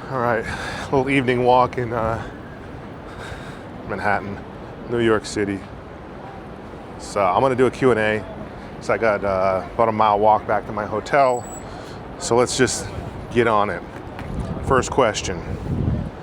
All right, little evening walk in Manhattan, New York City. So I'm gonna do a Q&A. So I got about a mile walk back to my hotel. So let's just get on it. First question.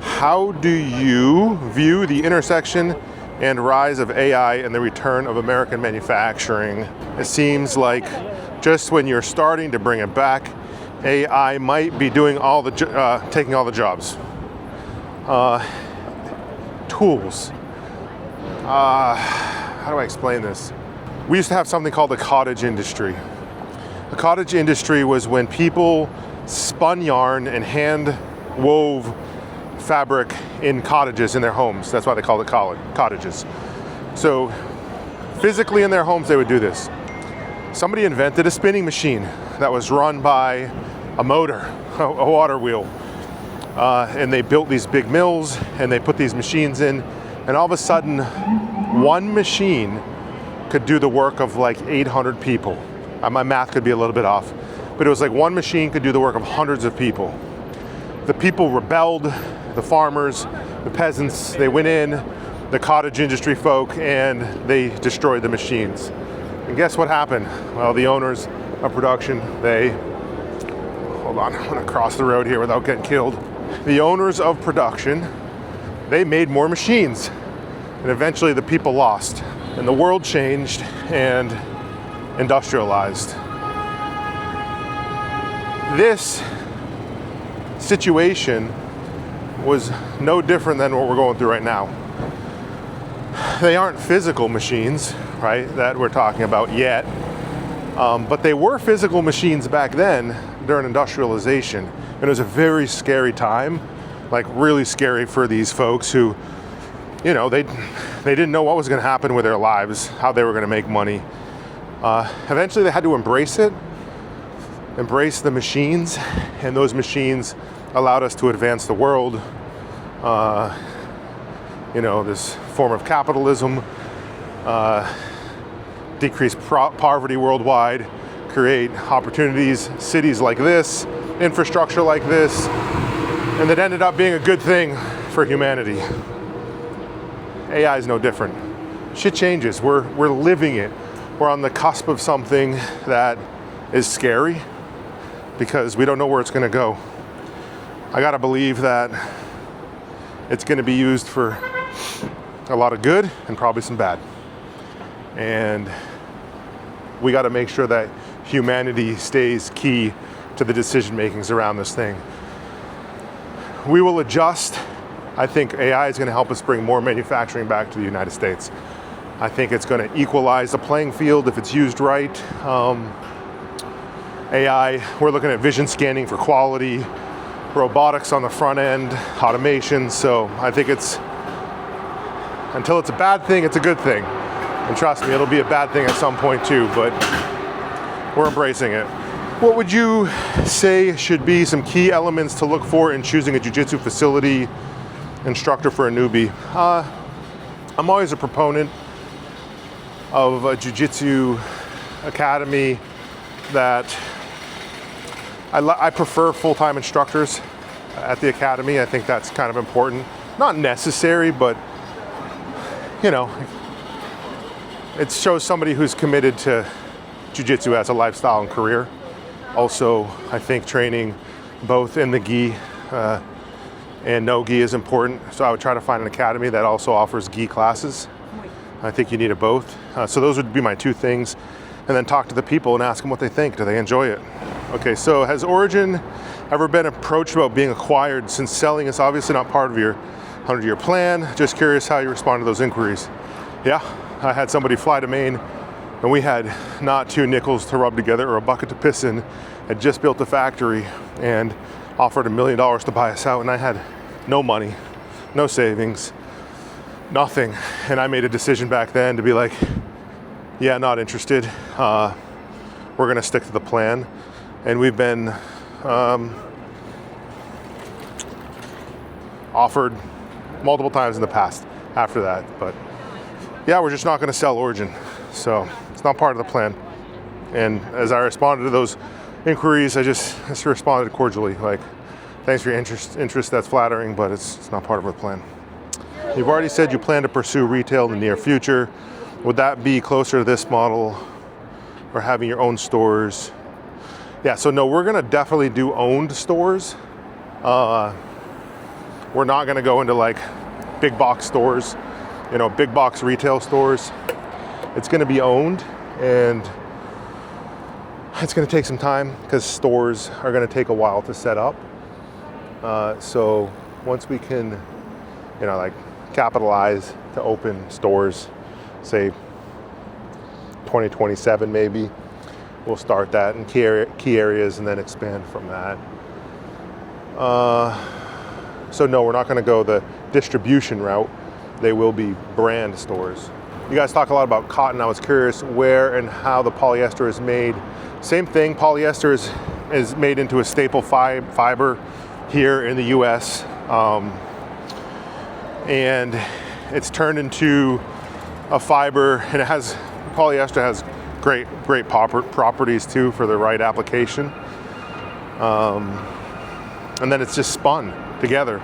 How do you view the intersection and rise of AI and the return of American manufacturing? It seems like just when you're starting to bring it back, AI might be doing all the taking all the jobs. Tools. How do I explain this? We used to have something called the cottage industry. The cottage industry was when people spun yarn and hand wove fabric in cottages in their homes. That's why they call it cottages. So physically in their homes they would do this. Somebody invented a spinning machine that was run by a motor, a water wheel. And they built these big mills and they put these machines in, and all of a sudden one machine could do the work of like 800 people. My math could be a little bit off, but it was like one machine could do the work of hundreds of people. The people rebelled, the farmers, the peasants, they went in, the cottage industry folk, and they destroyed the machines. And guess what happened? Well, the owners of production, hold on, I'm gonna cross the road here without getting killed. The owners of production, they made more machines, and eventually the people lost, and the world changed and industrialized. This situation was no different than what we're going through right now. They aren't physical machines, right, that we're talking about yet, but they were physical machines back then during industrialization, and it was a very scary time, like really scary for these folks who, you know, they didn't know what was going to happen with their lives, how they were going to make money. Eventually they had to embrace it, embrace the machines, and those machines allowed us to advance the world. You know, this form of capitalism, decrease poverty worldwide, create opportunities, cities like this, infrastructure like this, and that ended up being a good thing for humanity. AI is no different. Shit changes. We're living it. We're on the cusp of something that is scary because we don't know where it's going to go. I gotta believe that it's going to be used for a lot of good and probably some bad. And we got to make sure that humanity stays key to the decision makings around this thing. We will adjust. I think AI is going to help us bring more manufacturing back to the United States. I think it's going to equalize the playing field if it's used right. AI, we're looking at vision scanning for quality, robotics on the front end, automation. So I think until it's a bad thing, it's a good thing. And trust me, it'll be a bad thing at some point too, but we're embracing it. What would you say should be some key elements to look for in choosing a jiu-jitsu facility instructor for a newbie? I'm always a proponent of a jiu-jitsu academy that I prefer full-time instructors at the academy. I think that's kind of important. Not necessary, but you know, it shows somebody who's committed to jiu-jitsu as a lifestyle and career. Also, I think training both in the gi and no gi is important. So I would try to find an academy that also offers gi classes. I think you need it both. So those would be my two things. And then talk to the people and ask them what they think. Do they enjoy it? Okay, so has Origin ever been approached about being acquired, since selling is obviously not part of your 100-year plan? Just curious how you respond to those inquiries. Yeah, I had somebody fly to Maine, and we had not 2 nickels to rub together or a bucket to piss in. Had just built a factory and offered $1 million to buy us out, and I had no money, no savings, nothing. And I made a decision back then to be like, yeah, not interested. We're gonna stick to the plan. And we've been offered multiple times in the past after that. But yeah, we're just not gonna sell Origin. So it's not part of the plan. And as I responded to those inquiries, I just responded cordially, like, Thanks for your interest. That's flattering, but it's not part of our plan. You've already said you plan to pursue retail in the near future. Would that be closer to this model or having your own stores? Yeah, so no, we're gonna definitely do owned stores. We're not gonna go into like big box stores, you know, big box retail stores. It's gonna be owned, and it's gonna take some time because stores are gonna take a while to set up. So once we can, you know, like capitalize to open stores, say 2027 maybe, we'll start that in key areas and then expand from that. So no, we're not going to go the distribution route. They will be brand stores. You guys talk a lot about cotton. I was curious where and how the polyester is made. Same thing, polyester is made into a staple fiber here in the US. And it's turned into a fiber, and polyester has great properties too for the right application. And then it's just spun together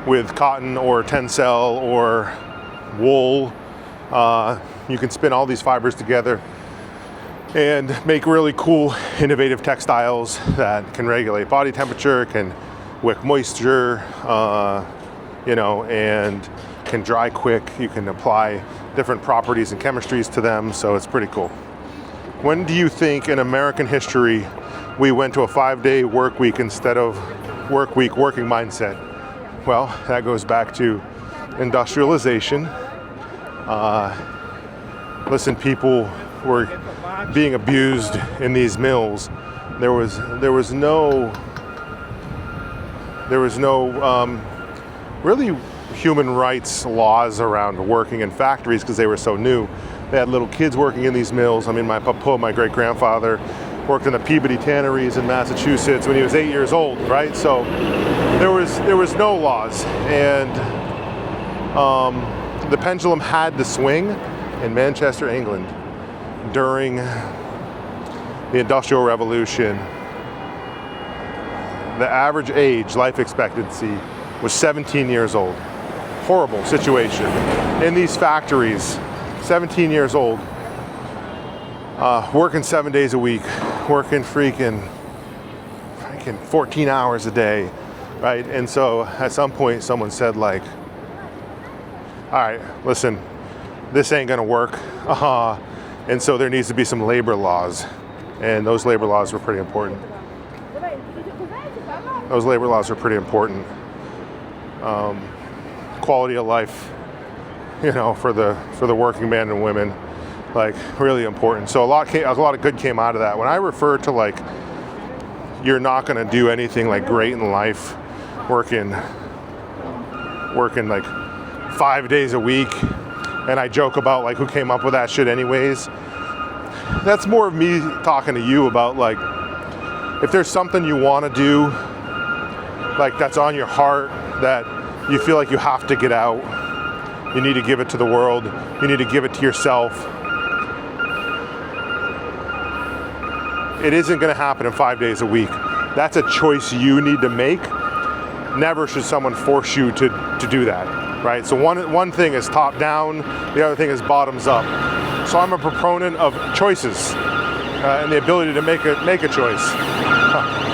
with cotton or tencel or wool. You can spin all these fibers together and make really cool, innovative textiles that can regulate body temperature, can wick moisture, you know, and can dry quick. You can apply different properties and chemistries to them, so it's pretty cool. When do you think in American history we went to a 5-day work week instead of working mindset? Well, that goes back to industrialization. Listen, people were being abused in these mills. There was no really human rights laws around working in factories because they were so new. They had little kids working in these mills. I mean, my great-grandfather worked in the Peabody tanneries in Massachusetts when he was 8 years old, right? So there was no laws, and the pendulum had to swing in Manchester, England during the Industrial Revolution. The average age, life expectancy, was 17 years old. Horrible situation. In these factories, 17 years old, working 7 days a week, working freaking 14 hours a day, right? And so at some point someone said like, all right, listen, this ain't gonna work. And so there needs to be some labor laws. And those labor laws were pretty important. Quality of life, you know, for the working man and women, like really important. So a lot of good came out of that. When I refer to like, you're not gonna do anything like great in life, working like 5 days a week, and I joke about like who came up with that shit anyways. That's more of me talking to you about like, if there's something you want to do, like that's on your heart, that you feel like you have to get out, you need to give it to the world, you need to give it to yourself. It isn't going to happen in 5 days a week. That's a choice you need to make. Never should someone force you to do that, right? So one thing is top down, the other thing is bottoms up. So I'm a proponent of choices and the ability to make a choice.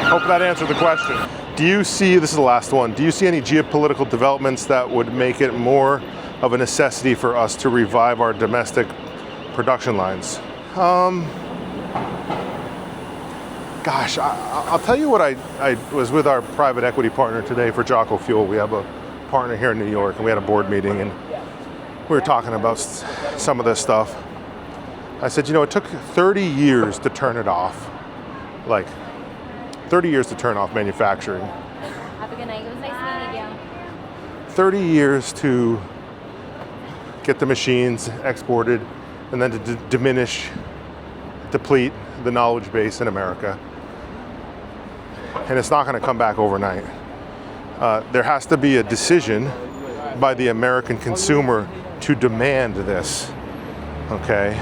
Hope that answered the question. Do you see, this is the last one, do you see any geopolitical developments that would make it more of a necessity for us to revive our domestic production lines? Gosh, I'll tell you what, I was with our private equity partner today for Jocko Fuel. We have a partner here in New York, and we had a board meeting, and we were talking about some of this stuff. I said, you know, it took 30 years to turn it off. Like, 30 years to turn off manufacturing. Have a good night. It was nice meeting you. 30 years to get the machines exported, and then to deplete the knowledge base in America. And it's not going to come back overnight. There has to be a decision by the American consumer to demand this, okay?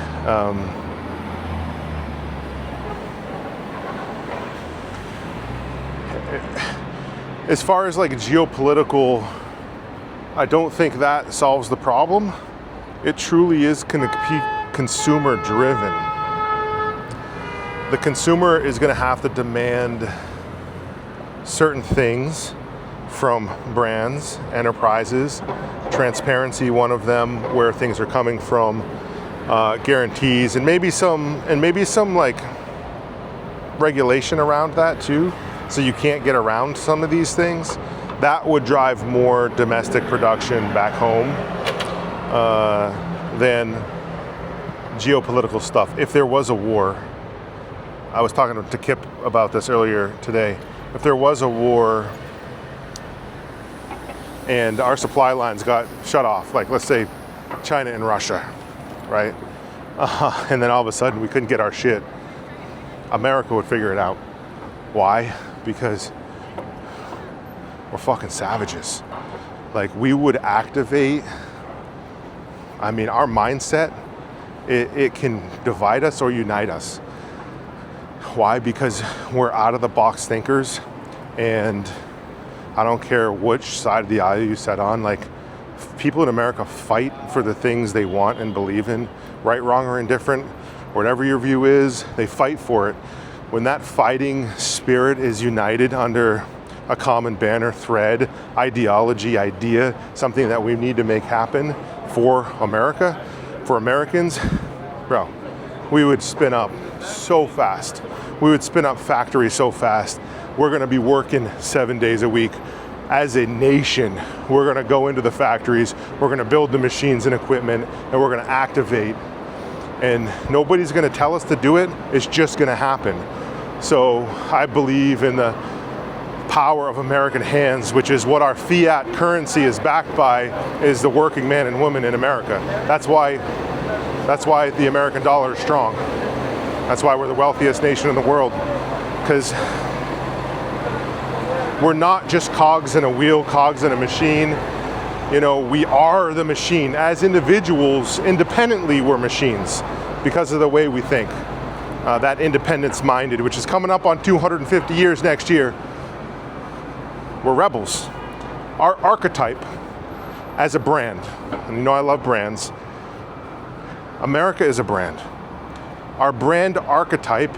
As far as like geopolitical, I don't think that solves the problem. It truly is going to be consumer driven. The consumer is going to have to demand certain things from brands, enterprises, transparency, one of them, where things are coming from, guarantees, and maybe some like regulation around that too, so you can't get around some of these things. That would drive more domestic production back home than geopolitical stuff. If there was a war, I was talking to Kip about this earlier today. If there was a war and our supply lines got shut off, like let's say China and Russia, right? And then all of a sudden we couldn't get our shit, America would figure it out. Why? Because we're fucking savages. Like, we would activate, I mean, our mindset, it can divide us or unite us. Why? Because we're out of the box thinkers, and I don't care which side of the aisle you sit on, like, people in America fight for the things they want and believe in, right, wrong, or indifferent, whatever your view is, they fight for it. When that fighting spirit is united under a common banner, thread, ideology, idea, something that we need to make happen for America, for Americans, bro, we would spin up so fast. We would spin up factories so fast. We're gonna be working 7 days a week. As a nation, we're gonna go into the factories, we're gonna build the machines and equipment, and we're gonna activate. And nobody's gonna tell us to do it, it's just gonna happen. So I believe in the power of American hands, which is what our fiat currency is backed by, is the working man and woman in America. That's why the American dollar is strong. That's why we're the wealthiest nation in the world, because we're not just cogs in a wheel, cogs in a machine. You know, we are the machine. As individuals, independently, we're machines because of the way we think. That independence-minded, which is coming up on 250 years next year. We're rebels. Our archetype as a brand, and you know I love brands, America is a brand. Our brand archetype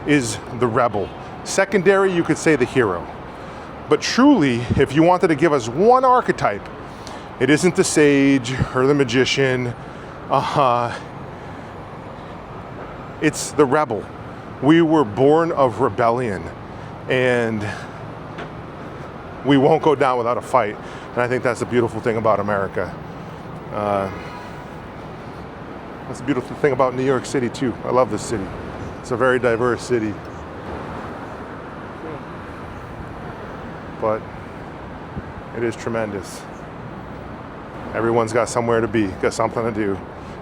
is the rebel. Secondary, you could say the hero. But truly, if you wanted to give us one archetype, it isn't the sage or the magician. It's the rebel. We were born of rebellion, and we won't go down without a fight. And I think that's the beautiful thing about America. That's the beautiful thing about New York City too. I love this city. It's a very diverse city. But it is tremendous. Everyone's got somewhere to be, got something to do.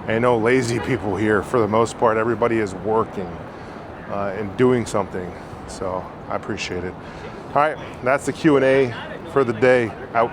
Ain't no lazy people here. For the most part, everybody is working and doing something. So I appreciate it. All right, that's the Q&A for the day. Out.